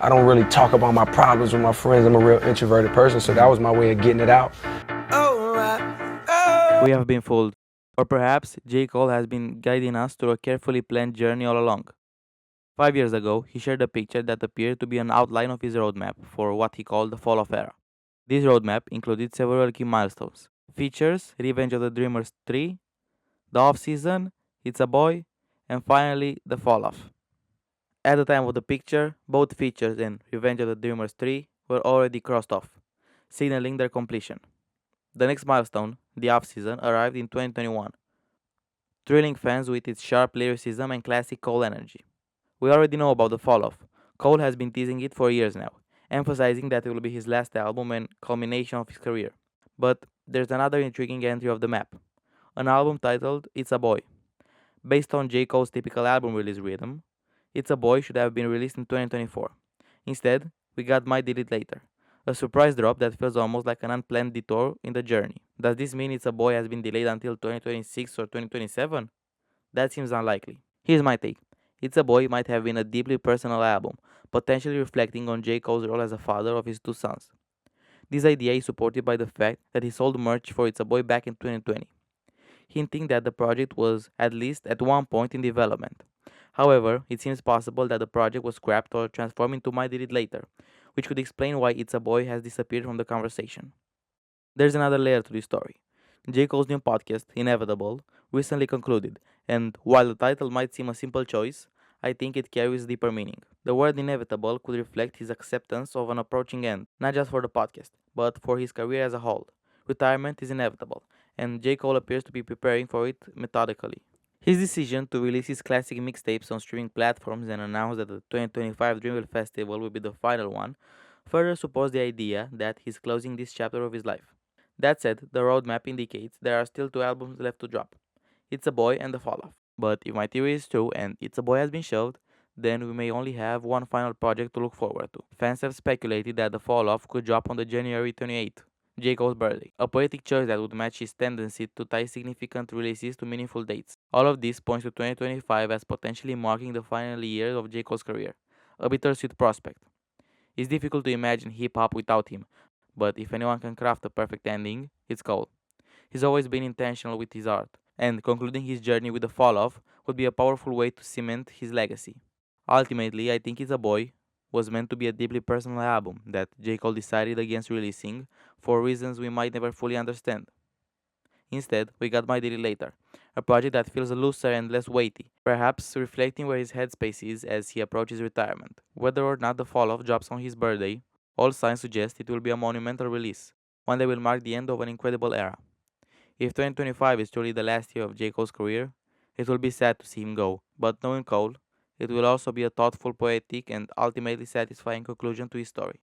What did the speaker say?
I don't really talk about my problems with my friends. I'm a real introverted person, so that was my way of getting it out. We have been fooled. Or perhaps J. Cole has been guiding us through a carefully planned journey all along. 5 years ago, he shared a picture that appeared to be an outline of his roadmap for what he called the Fall of Era. This roadmap included several key milestones: features, Revenge of the Dreamers 3, the off season, It's a Boy, and finally the Fall Off. At the time of the picture, both features and Revenge of the Dreamers 3 were already crossed off, signaling their completion. The next milestone, the off season, arrived in 2021, thrilling fans with its sharp lyricism and classic Cole energy. We already know about the fall off. Cole has been teasing it for years now, emphasizing that it will be his last album and culmination of his career. But there's another intriguing entry of the map, an album titled It's a Boy. Based on J. Cole's typical album release rhythm, It's a Boy should have been released in 2024. Instead, we got Might Delete Later, a surprise drop that feels almost like an unplanned detour in the journey. Does this mean It's a Boy has been delayed until 2026 or 2027? That seems unlikely. Here's my take. It's a Boy might have been a deeply personal album, potentially reflecting on J. Cole's role as a father of his two sons. This idea is supported by the fact that he sold merch for It's a Boy back in 2020, hinting that the project was at least at one point in development. However, it seems possible that the project was scrapped or transformed into My Did It Later, which could explain why It's a Boy has disappeared from the conversation. There's another layer to this story. J. Cole's new podcast, Inevitable, recently concluded, and while the title might seem a simple choice, I think it carries deeper meaning. The word inevitable could reflect his acceptance of an approaching end, not just for the podcast, but for his career as a whole. Retirement is inevitable, and J. Cole appears to be preparing for it methodically. His decision to release his classic mixtapes on streaming platforms and announce that the 2025 Dreamville Festival will be the final one further supports the idea that he's closing this chapter of his life. That said, the roadmap indicates there are still two albums left to drop: It's a Boy and The Fall Off. But if my theory is true and It's a Boy has been shelved, then we may only have one final project to look forward to. Fans have speculated that The Fall Off could drop on the January 28th, J. Cole's birthday, a poetic choice that would match his tendency to tie significant releases to meaningful dates. All of this points to 2025 as potentially marking the final year of J. Cole's career, a bittersweet prospect. It's difficult to imagine hip hop without him, but if anyone can craft a perfect ending, it's Cole. He's always been intentional with his art, and concluding his journey with the fall off would be a powerful way to cement his legacy. Ultimately, I think It's a Boy was meant to be a deeply personal album that J. Cole decided against releasing for reasons we might never fully understand. Instead, we got My Daily Later, a project that feels looser and less weighty, perhaps reflecting where his headspace is as he approaches retirement. Whether or not the fall off drops on his birthday, all signs suggest it will be a monumental release, one that will mark the end of an incredible era. If 2025 is truly the last year of J. Cole's career, it will be sad to see him go, but knowing Cole, it will also be a thoughtful, poetic, and ultimately satisfying conclusion to his story.